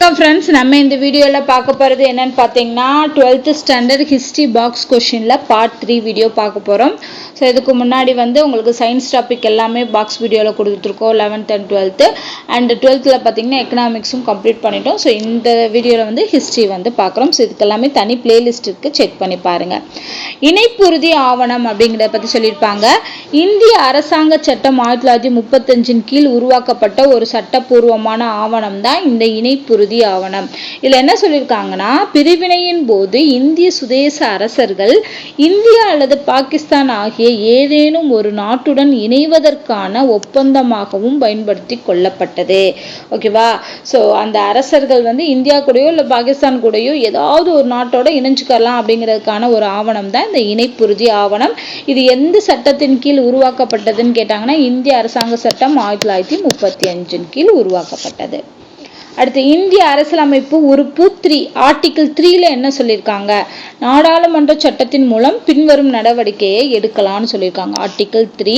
Friends, நம்ம இந்த வீடியோல பார்க்க போறது என்னன்னு பாத்தீங்கன்னா 12th ஸ்டாண்டர்ட் ஹிஸ்டரி பாக்ஸ் क्वेश्चनல பார்ட் 3 வீடியோ பார்க்க போறோம். சோ இதுக்கு முன்னாடி உங்களுக்கு சயின்ஸ் டாபிக் எல்லாமே பாக்ஸ் வீடியோல கொடுத்துருக்கோம் 11th and 12th and 12thல பாத்தீங்கன்னா எகனாமிக்ஸும் கம்ப்ளீட் பண்ணிட்டோம். சோ இந்த வீடியோல ஹிஸ்டரி பார்க்கறோம். சோ இதுக்கு எல்லாமே தனி பிளேலிஸ்ட் இருக்கு, செக் பண்ணி பாருங்க. இணைப்புறுதி ஆவணம் அப்படிங்கறத பத்தி சொல்லிருப்பாங்க. இந்திய அரசாங்க சட்டம் 1935 கீழ் உருவாக்கப்பட்ட ஒரு சட்டப்பூர்வமான ஆவணம் தான் இந்த இணைப்புறுதி ஆவணம். இதுல என்ன சொல்லிருக்காங்கன்னா, பிரிவினையின் போது இந்திய சுதேச அரசர்கள் இந்தியா அல்லது பாகிஸ்தான் ஆகிய ஏதேனும் ஒரு நாட்டுடன் இணைவதற்கான ஒப்பந்தமாகவும் பயன்படுத்தி கொள்ளப்பட்டது. ஓகேவா? சோ அந்த அரசர்கள் இந்தியா கூடயோ இல்ல பாகிஸ்தான் கூடயோ ஏதாவது ஒரு நாட்டோட இணைஞ்சுக்கலாம் அப்படிங்கிறதுக்கான ஒரு ஆவணம் தான் இந்த இணைப்புறுதி ஆவணம். இது எந்த சட்டத்தின் கீழ் உருவாக்கப்பட்டதுன்னு கேட்டாங்கன்னா, இந்திய அரசாங்க சட்டம் 1935 கீழ் உருவாக்கப்பட்டது. அடுத்து இந்திய அரசியலமைப்பு உறுப்பு 3 ஆர்டிகிள் 3ல என்ன சொல்லியிருக்காங்க, நாடாளுமன்ற சட்டத்தின் மூலம் பின்வரும் நடவடிக்கையை எடுக்கலாம்னு சொல்லியிருக்காங்க. ஆர்டிகிள் 3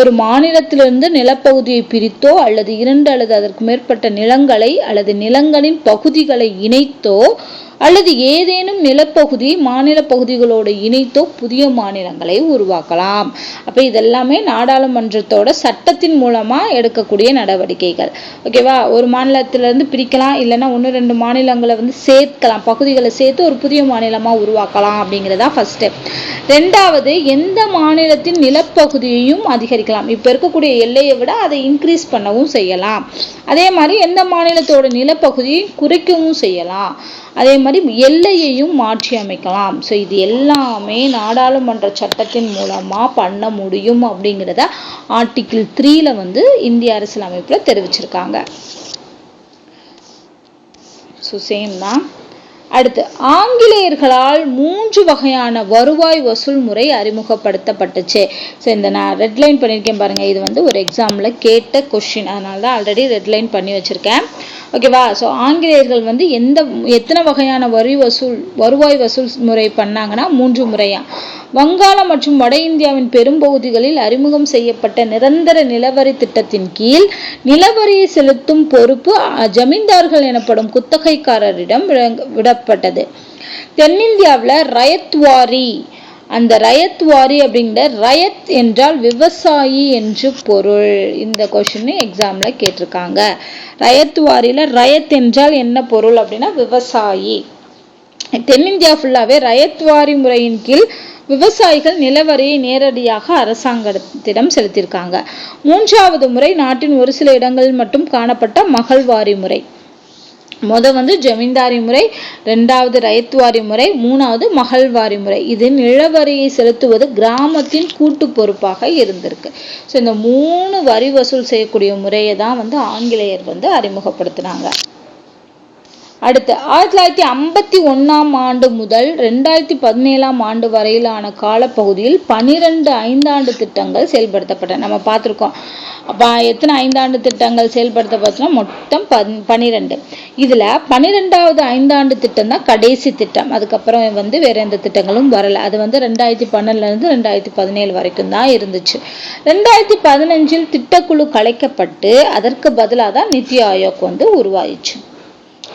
ஒரு மாநிலத்திலிருந்து நிலப்பகுதியை பிரித்தோ அல்லது 2 அல்லது அதற்கு மேற்பட்ட நிலங்களை அல்லது நிலங்களின் பகுதிகளை இணைத்தோ அல்லது ஏதேனும் நிலப்பகுதி மாநில பகுதிகளோடு இணைத்தோ புதிய மாநிலங்களை உருவாக்கலாம். அப்ப இதெல்லாமே நாடாளுமன்றத்தோட சட்டத்தின் மூலமா எடுக்கக்கூடிய நடவடிக்கைகள். ஓகேவா? ஒரு மாநிலத்திலிருந்து பிரிக்கலாம், இல்லைன்னா 1-2 மாநிலங்களை சேர்க்கலாம், பகுதிகளை சேர்த்து ஒரு புதிய மாநிலமா உருவாக்கலாம் அப்படிங்கிறதா ஃபர்ஸ்ட். ரெண்டாவது, எந்த மாநிலத்தின் நிலப்பகுதியையும் அதிகரிக்கலாம். இப்ப இருக்கக்கூடிய எல்லையை விட அதை இன்க்ரீஸ் பண்ணவும் செய்யலாம். அதே மாதிரி எந்த மாநிலத்தோட நிலப்பகுதியை குறைக்கவும் செய்யலாம். அதே மாதிரி எல்லையையும் மாற்றி அமைக்கலாம். ஸோ இது எல்லாமே நாடாளுமன்ற சட்டத்தின் மூலமா பண்ண முடியும் அப்படிங்கிறத ஆர்டிகிள் 3ல இந்திய அரசியலமைப்புல தெரிவிச்சிருக்காங்க. ஸோ சேம் தான். அடுத்து, ஆங்கிலேயர்களால் 3 வகையான வருவாய் வசூல் முறை அறிமுகப்படுத்தப்பட்டுச்சு. ஸோ இந்த நான் ரெட்லைன் பண்ணியிருக்கேன் பாருங்க, இது ஒரு எக்ஸாம்ல கேட்ட கொஸ்டின், அதனால தான் ஆல்ரெடி ரெட்லைன் பண்ணி வச்சிருக்கேன். ஓகேவா? ஸோ ஆங்கிலேயர்கள் எத்தனை வகையான வருவாய் வசூல் முறை பண்ணாங்கன்னா 3 முறையா. வங்காளம் மற்றும் வட இந்தியாவின் பெரும்பகுதிகளில் அறிமுகம் செய்யப்பட்ட நிரந்தர நிலவரி திட்டத்தின் கீழ் நிலவரியை செலுத்தும் பொறுப்பு ஜமீன்தார்கள் எனப்படும் குத்தகைக்காரரிடம் விடப்பட்டது. தென்னிந்தியாவில் ரயத்வாரி, அந்த ரயத்வாரி அப்படிங்கிற ரயத் என்றால் விவசாயி என்று பொருள். இந்த கொஸ்டின் எக்ஸாம்ல கேட்டிருக்காங்க. ரயத்வாரியில ரயத் என்றால் என்ன பொருள் அப்படின்னா விவசாயி. தென்னிந்தியா ஃபுல்லாவே ரயத்வாரி முறையின் கீழ் விவசாயிகள் நிலவரியை நேரடியாக அரசாங்கத்திடம் செலுத்தியிருக்காங்க. 3வது முறை நாட்டின் ஒரு சில இடங்களில் மட்டும் காணப்பட்ட மகள்வாரி முறை. ஜமீன்தாரி முறை, 2வது ரயத்வாரி முறை, 3வது மகள்வாரி முறை. இது நிலவரியை செலுத்துவது கிராமத்தின் கூட்டு பொறுப்பாக இருந்திருக்கு. ஸோ இந்த 3 வரி வசூல் செய்யக்கூடிய முறையை தான் ஆங்கிலேயர் அறிமுகப்படுத்தினாங்க. அடுத்து 1951ஆம் ஆண்டு முதல் 2017ஆம் ஆண்டு வரையிலான காலப்பகுதியில் 12 ஐந்தாண்டு திட்டங்கள் செயல்படுத்தப்பட்டன. நம்ம பார்த்துருக்கோம். எத்தனை ஐந்தாண்டு திட்டங்கள் செயல்படுத்தப்பட்டன? மொத்தம் 12. இதுல 12வது ஐந்தாண்டு திட்டம் தான் கடைசி திட்டம். அதுக்கப்புறம் வேற எந்த திட்டங்களும் வரல. அது 2012ல இருந்து 2017 வரைக்கும் தான் இருந்துச்சு. 2015 திட்டக்குழு கலைக்கப்பட்டு அதற்கு பதிலாக தான் நிதி ஆயோக் உருவாயிச்சு.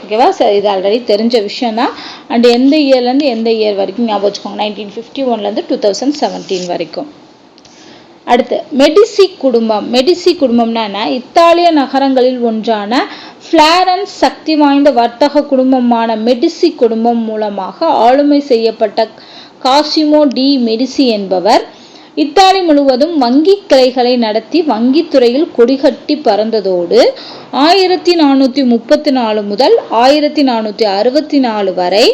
ஓகேவா? இது ஆல்ரெடி தெரிஞ்ச விஷயம் தான். அண்ட் எந்த இயர்லேருந்து எந்த இயர் வரைக்கும் ஞாபகம் வச்சுக்கோங்க, 1951லேருந்து 2017 வரைக்கும். அடுத்து, மெடிசி குடும்பம். மெடிசி குடும்பம்னா என்ன? இத்தாலிய நகரங்களில் ஒன்றான பிளாரன்ஸ் சக்தி வாய்ந்த வர்த்தக குடும்பமான மெடிசி குடும்பம் மூலமாக ஆளுமை செய்யப்பட்ட காசிமோ டி மெடிசி என்பவர் இத்தாலி முழுவதும் வங்கி கிளைகளை நடத்தி வங்கித்துறையில் கொடிகட்டி பறந்ததோடு 1434 முதல் 1464 வரை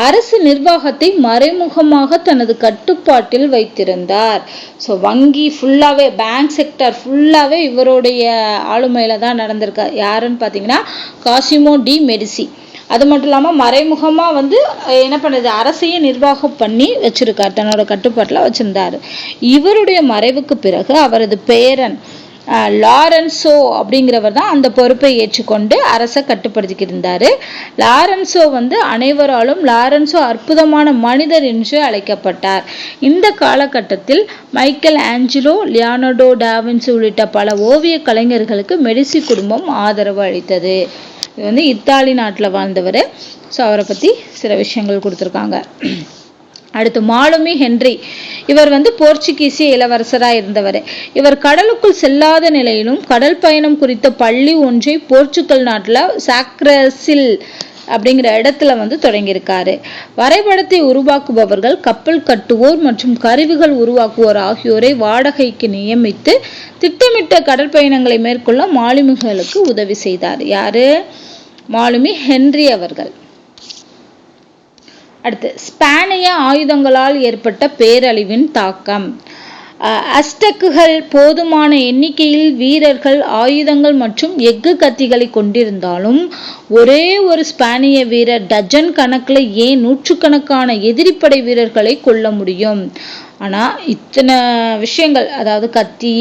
அரசு நிர்வாகத்தை மறைமுகமாக தனது கட்டுப்பாட்டில் வைத்திருந்தார். ஸோ வங்கி ஃபுல்லாவே, பேங்க் செக்டர் ஃபுல்லாவே இவருடைய ஆளுமையில தான் நடந்திருக்க. யாருன்னு பார்த்தீங்கன்னா காசிமோ டி மெடிசி. அது மட்டும் இல்லாமல் மறைமுகமா என்ன பண்ணுது, அரசையே நிர்வாகம் பண்ணி வச்சிருக்கார், தன்னோட கட்டுப்பாட்டில் வச்சிருந்தாரு. இவருடைய மறைவுக்கு பிறகு அவரது பேரன் லாரன்சோ அப்படிங்கிறவர் தான் அந்த பொறுப்பை ஏற்றுக்கொண்டு அரசை கட்டுப்படுத்திக்கிட்டு இருந்தாரு. லாரன்சோ வந்து அனைவராலும் லாரன்சோ அற்புதமான மனிதர் என்று அழைக்கப்பட்டார். இந்த காலகட்டத்தில் மைக்கேல் ஆஞ்சலோ, லியோனார்டோ டாவின்சி உள்ளிட்ட பல ஓவிய கலைஞர்களுக்கு மெடிசி குடும்பம் ஆதரவு அளித்தது. இது வந்து இத்தாலி நாட்டில் வாழ்ந்தவர். ஸோ அவரை பற்றி சில விஷயங்கள் கொடுத்துருக்காங்க. அடுத்து மாலுமி ஹென்றி. இவர் வந்து போர்ச்சுகீசிய இளவரசராக இருந்தவர். இவர் கடலுக்குள் செல்லாத நிலையிலும் கடல் பயணம் குறித்த பள்ளி ஒன்றை போர்ச்சுகல் நாட்டில் சாக்ரஸில் அப்படிங்கிற இடத்துல வந்து தொடங்கியிருக்காரு. வரைபடத்தை உருவாக்குபவர்கள், கப்பல் கட்டுவோர் மற்றும் கருவிகள் உருவாக்குவோர் ஆகியோரை வாடகைக்கு நியமித்து திட்டமிட்ட கடற்பயணங்களை மேற்கொள்ள மாலுமிகளுக்கு உதவி செய்தார். யாரு? மாலுமி ஹென்றி அவர்கள். அடுத்து ஸ்பானிய ஆயுதங்களால் ஏற்பட்ட பேரழிவின் தாக்கம். அஸ்டக்குகள் போதுமான எண்ணிக்கையில் வீரர்கள், ஆயுதங்கள் மற்றும் எஃகு கத்திகளை கொண்டிருந்தாலும் ஒரே ஒரு ஸ்பானிய வீரர் டஜன் கணக்கில் ஏன் நூற்றுக்கணக்கான எதிரிப்படை வீரர்களை கொல்ல முடியும். ஆனால் இத்தனை விஷயங்கள், அதாவது கத்தி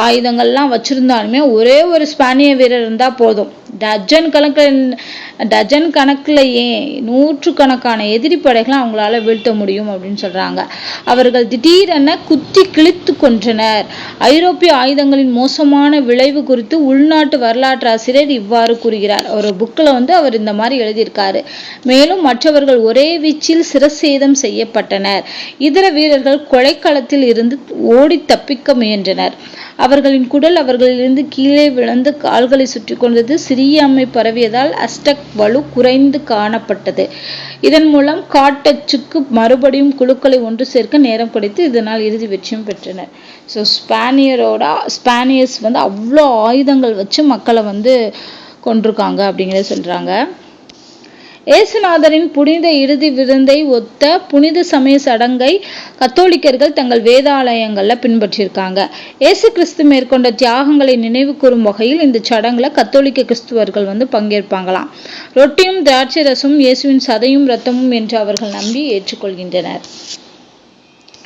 ஆயுதங்கள்லாம் வச்சுருந்தாலுமே ஒரே ஒரு ஸ்பானிய வீரர் இருந்தால் போதும், டஜன் கணக்கில் ஏன் நூற்றுக்கணக்கான எதிரி படைகளை அவங்களால வீழ்த்த முடியும் அப்படின்னு சொல்கிறாங்க. அவர்கள் திடீரென குத்தி கிழித்து கொன்றனர். ஐரோப்பிய ஆயுதங்களின் மோசமான விளைவு குறித்து உள்நாட்டு வரலாற்று ஆசிரியர் இவ்வாறு கூறுகிறார். ஒரு புக்கில் வந்து அவர் இந்த மாதிரி எழுதியிருக்காரு. மேலும் மற்றவர்கள் ஒரே வீச்சில் சிரசேதம் செய்யப்பட்டனர். இதர வீரர்கள் கொலைக்களத்தில் இருந்து ஓடி தப்பிக்க முயன்றனர். அவர்களின் குடல் அவர்களிலிருந்து கீழே விழுந்து கால்களை சுற்றி கொண்டது. சிறிய அம்மை பரவியதால் அஸ்டக் வலு குறைந்து காணப்பட்டது. இதன் மூலம் காட்டச்சுக்கு மறுபடியும் குழுக்களை ஒன்று சேர்க்க நேரம் கிடைத்து இதனால் இறுதி வெற்றியும் பெற்றனர். ஸோ ஸ்பானியர்ஸ் வந்து அவ்வளோ ஆயுதங்கள் வச்சு மக்களை வந்து கொண்டிருக்காங்க அப்படிங்கிறத சொல்றாங்க. இயேசுநாதரின் புனித இறுதி விருந்தை ஒத்த புனித சமய சடங்கை கத்தோலிக்கர்கள் தங்கள் வேதாலயங்கள்ல பின்பற்றியிருக்காங்க. இயேசு கிறிஸ்து மேற்கொண்ட தியாகங்களை நினைவு கூறும் வகையில் இந்த சடங்குல கத்தோலிக்க கிறிஸ்துவர்கள் வந்து பங்கேற்பாங்களாம். ரொட்டியும் திராட்சை ரசமும் இயேசுவின் சதையும் இரத்தமும் என்று அவர்கள் நம்பி ஏற்றுக்கொள்கின்றனர்.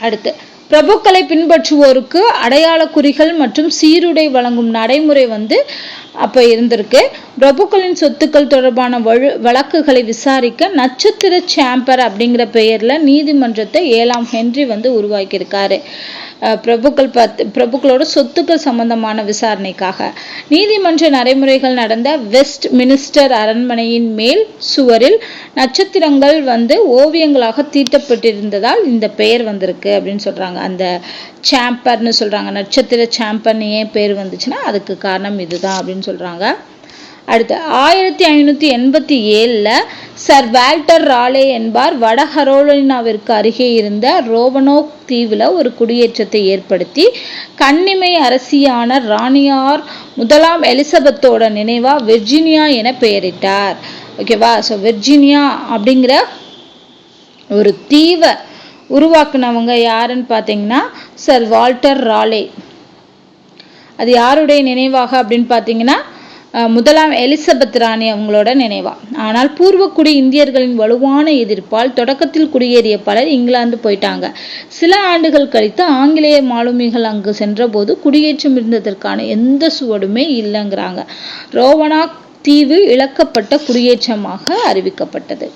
அடுத்து பிரபுக்களை பின்பற்றுவோருக்கு அடையாள குறிகள் மற்றும் சீருடை வழங்கும் நடைமுறை வந்து அப்ப இருந்திருக்கு. பிரபுக்களின் சொத்துக்கள் தொடர்பான வழக்குகளை விசாரிக்க நட்சத்திர சேம்பர் அப்படிங்கிற பெயர்ல நீதிமன்றத்தை 7ஆம் ஹென்றி வந்து உருவாக்கியிருக்காரு. பிரபுக்களோட சொத்துக்கள் சம்பந்தமான விசாரணைக்காக. நீதிமன்ற நடைமுறைகள் நடந்த வெஸ்ட் மினிஸ்டர் அரண்மனையின் மேல் சுவரில் நட்சத்திரங்கள் வந்து ஓவியங்களாக தீட்டப்பட்டிருந்ததால் இந்த பெயர் வந்திருக்கு அப்படின்னு சொல்றாங்க. அந்த சாம்பர்னு சொல்றாங்க. நட்சத்திர சாம்பர்னு ஏன் பேர் வந்துச்சுன்னா அதுக்கு காரணம் இதுதான் அப்படின்னு சொல்றாங்க. அடுத்து 1587 சர் வால்டர் ராலே என்பார் வட கரோலினாவிற்கு அருகே இருந்த ரோவனோக் தீவுல ஒரு குடியேற்றத்தை ஏற்படுத்தி கன்னிமை அரசியான ராணியார் 1ஆம் எலிசபெத்தோட நினைவா வெர்ஜீனியா என பெயரிட்டார். ஓகேவா? ஸோ வெர்ஜீனியா அப்படிங்கிற ஒரு தீவை உருவாக்குனவங்க யாருன்னு பார்த்தீங்கன்னா சர் வால்டர் ராலே. அது யாருடைய நினைவாக அப்படின்னு பார்த்தீங்கன்னா 1ஆம் எலிசபெத் ராணி அவங்களோட நினைவா. ஆனால் பூர்வக்குடி இந்தியர்களின் வலுவான எதிர்ப்பால் தொடக்கத்தில் குடியேறிய பலர் இங்கிலாந்து போயிட்டாங்க. சில ஆண்டுகள் கழித்து ஆங்கிலேய மாலுமிகள் அங்கு சென்றபோது குடியேற்றம் இருந்ததற்கான எந்த சுவடுமே இல்லைங்கிறாங்க. ரோவனாக் தீவு இழக்கப்பட்ட குடியேற்றமாக அறிவிக்கப்பட்டது.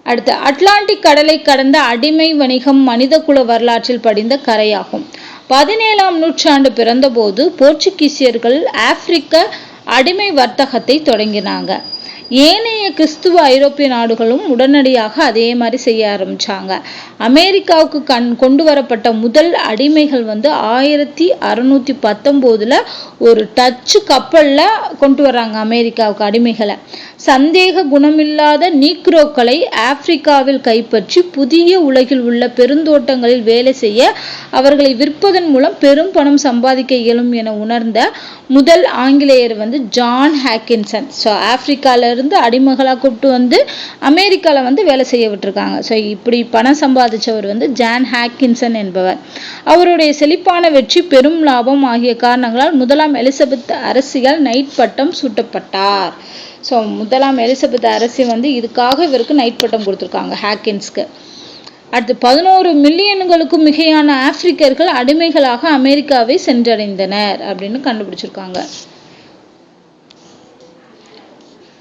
அடுத்து அட்லாண்டிக் கடலை கடந்த அடிமை வணிகம் மனித குல வரலாற்றில் படிந்த கரையாகும். 17ஆம் நூற்றாண்டு பிறந்தபோது போர்ச்சுகீசியர்கள் ஆப்பிரிக்க அடிமை வர்த்தகத்தை தொடங்கினாங்க. ஏனைய கிறிஸ்துவ ஐரோப்பிய நாடுகளும் உடனடியாக அதே மாதிரி செய்ய ஆரம்பிச்சாங்க. அமெரிக்காவுக்கு கொண்டு வரப்பட்ட முதல் அடிமைகள் வந்து 1619 ஒரு டச்சு கப்பல்ல கொண்டு வர்றாங்க அமெரிக்காவுக்கு அடிமைகளை. சந்தேக குணமில்லாத நீக்ரோக்களை ஆப்பிரிக்காவில் கைப்பற்றி புதிய உலகில் உள்ள பெருந்தோட்டங்களில் வேலை செய்ய அவர்களை விற்பதன் மூலம் பெரும் பணம் சம்பாதிக்க இயலும் என உணர்ந்த முதல் ஆங்கிலேயர் வந்து ஜான் ஹாக்கின்சன். ஸோ ஆப்பிரிக்கால இருந்து அடிமைகளா கூப்பிட்டு வந்து அமெரிக்கால வந்து வேலை செய்ய விட்டுருக்காங்க. ஸோ இப்படி பணம் சம்பாதிச்சவர் வந்து ஜான் ஹாக்கின்சன் என்பவர். அவருடைய செழிப்பான வெற்றி, பெரும் லாபம் ஆகிய காரணங்களால் 1ஆம் எலிசபெத் அரசியால் நைட் பட்டம் சூட்டப்பட்டார். ஸோ 1ஆம் எலிசபெத் அரசி வந்து இதுக்காக இவருக்கு நைட் பட்டம் கொடுத்துருக்காங்க ஹாக்கின்ஸ்க்கு. அடுத்து 11 மில்லியன்களுக்கும் மிகையான ஆப்பிரிக்கர்கள் அடிமைகளாக அமெரிக்காவை சென்றடைந்தனர் அப்படின்னு கண்டுபிடிச்சிருக்காங்க.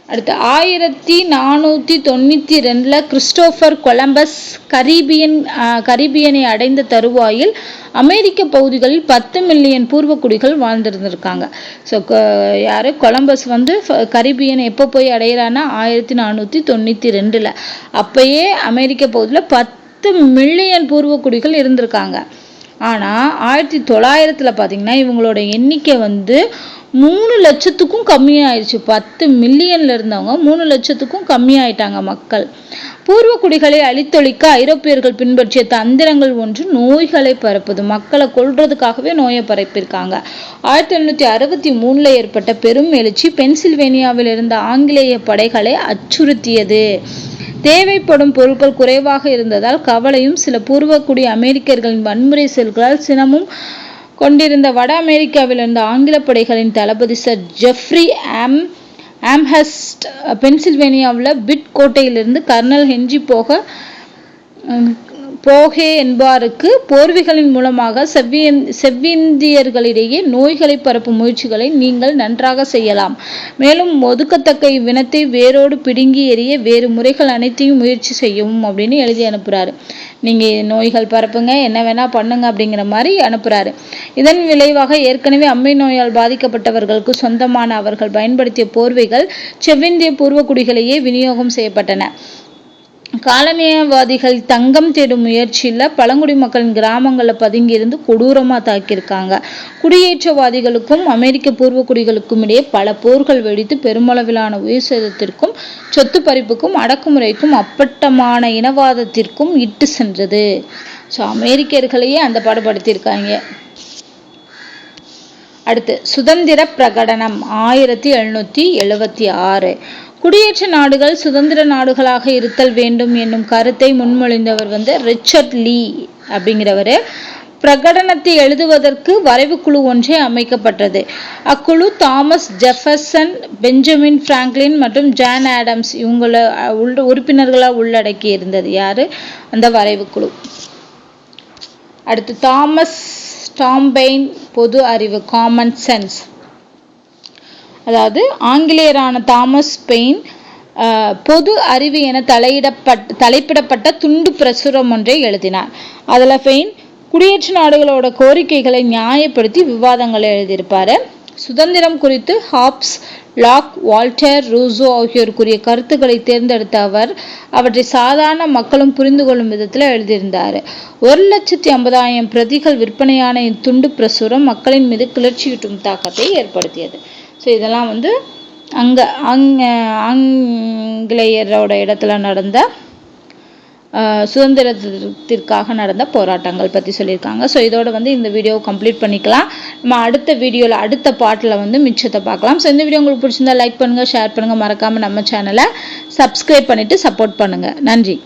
அடுத்து 1492 கிறிஸ்டோபர் கொலம்பஸ் கரீபியனை அடைந்த தருவாயில் அமெரிக்க பகுதிகளில் 10 மில்லியன் பூர்வக்குடிகள் வாழ்ந்திருந்திருக்காங்க. ஸோ யாரு கொலம்பஸ் வந்து கரீபியனை எப்போ போய் அடையிறான்னா 1492. அப்பயே அமெரிக்க பகுதியில் 10 மில்லியன் பூர்வக்குடிகள் இருந்திருக்காங்க. ஆனால் 1900 பார்த்தீங்கன்னா இவங்களோட எண்ணிக்கை வந்து 3 லட்சத்துக்கும் கம்மியாயிடுச்சு. 10 மில்லியன்ல இருந்தவங்க 3 லட்சத்துக்கும் கம்மியாயிட்டாங்க மக்கள். பூர்வ குடிகளை அழித்தொழிக்க ஐரோப்பியர்கள் பின்பற்றிய தந்திரங்கள் ஒன்று நோய்களை பரப்புது. மக்களை கொல்றதுக்காகவே நோயை பரப்பியிருக்காங்க. 1863 ஏற்பட்ட பெரும் எழுச்சி பென்சில்வேனியாவில் இருந்த ஆங்கிலேய படைகளை அச்சுறுத்தியது. தேவைப்படும் பொருட்கள் குறைவாக இருந்ததால் கவலையும் சில பூர்வக்குடி அமெரிக்கர்களின் வன்முறை செயல்களால் சினமும் கொண்டிருந்த வட அமெரிக்காவில் இருந்த ஆங்கில படைகளின் தளபதி சர் ஜெஃப்ரி ஆம்ஹெர்ஸ்ட் பென்சில்வேனியாவில் பிட் கோட்டையிலிருந்து கர்னல் ஹென்றி போகே என்பாருக்கு போர்வைகளின் மூலமாக செவ்விந்தியர்களிடையே நோய்களை பரப்பும் முயற்சிகளை நீங்கள் நன்றாக செய்யலாம். மேலும் ஒதுக்கத்தக்க இவ்வினத்தை வேரோடு பிடுங்கி எறிய வேறு முறைகள் அனைத்தையும் முயற்சி செய்யவும் அப்படின்னு எழுதி அனுப்புறாரு. நீங்க நோய்கள் பரப்புங்க, என்ன வேணா பண்ணுங்க அப்படிங்கிற மாதிரி அனுப்புறாரு. இதன் விளைவாக ஏற்கனவே அம்மை நோயால் பாதிக்கப்பட்டவர்களுக்கு சொந்தமான அவர்கள் பயன்படுத்திய போர்வைகள் செவ்விந்திய பூர்வக்குடிகளையே விநியோகம் செய்யப்பட்டன. காலனியவாதிகள் தங்கம் தேடும் முயற்சியில் பழங்குடி மக்களின் கிராமங்களில் பதுங்கியிருந்து கொடூரமாக தாக்கியிருக்காங்க. குடியேற்றவாதிகளுக்கும் அமெரிக்க பூர்வக்குடிகளுக்கும் இடையே பல போர்கள் வெடித்து பெருமளவிலான உயிர் சேதத்திற்கும் சொத்து பறிப்புக்கும் அடக்குமுறைக்கும் அப்பட்டமான இனவாதத்திற்கும் இட்டு சென்றது. ஸோ அமெரிக்கர்களையே அந்த பாடுபடுத்தியிருக்காங்க. அடுத்து சுதந்திர பிரகடனம் 1776. குடியேற்ற நாடுகள் சுதந்திர நாடுகளாக இருத்தல் வேண்டும் என்னும் கருத்தை முன்மொழிந்தவர் வந்து ரிச்சர்ட் லீ அப்படிங்கிறவர். பிரகடனத்தை எழுதுவதற்கு வரைவு குழு ஒன்றே அமைக்கப்பட்டது. அக்குழு தாமஸ் ஜெஃபர்சன், பெஞ்சமின் பிராங்க்லின் மற்றும் ஜான் ஆடம்ஸ் இவங்கள உறுப்பினர்களாக உள்ளடக்கி இருந்தது. யாரு அந்த வரைவு குழு? அடுத்து தாமஸ் டாம்பெயின் பொது அறிவு காமன் சென்ஸ். அதாவது ஆங்கிலேயரான தாமஸ் பெயின் பொது அறிவு என தலைப்பிடப்பட்ட துண்டு பிரசுரம் ஒன்றை எழுதினார். அதில் பெயின் குடியேற்ற நாடுகளோட கோரிக்கைகளை நியாயப்படுத்தி விவாதங்களை எழுதியிருப்பாரு. சுதந்திரம் குறித்து ஹாப்ஸ், லாக், வால்டேர், ரூசோ ஆகியோருக்குரிய கருத்துக்களை தேர்ந்தெடுத்த அவர் அவற்றை சாதாரண மக்களும் புரிந்து கொள்ளும் விதத்தில் எழுதியிருந்தார். 1,50,000 பிரதிகள் விற்பனையான இத்துண்டு பிரசுரம் மக்களின் மீது கிளர்ச்சியூட்டும் தாக்கத்தை ஏற்படுத்தியது. ஸோ இதெல்லாம் வந்து ஆங்கிலேயரோட இடத்துல நடந்த சுதந்திரத்திற்காக நடந்த போராட்டங்கள் பற்றி சொல்லியிருக்காங்க. ஸோ இதோட வந்து இந்த வீடியோவை கம்ப்ளீட் பண்ணிக்கலாம். நம்ம அடுத்த வீடியோவில் அடுத்த பாட்டில் வந்து மிச்சத்தை பார்க்கலாம். ஸோ இந்த வீடியோ உங்களுக்கு பிடிச்சிருந்தா லைக் பண்ணுங்கள், ஷேர் பண்ணுங்கள், மறக்காமல் நம்ம சேனலை சப்ஸ்கிரைப் பண்ணிவிட்டு சப்போர்ட் பண்ணுங்கள். நன்றி.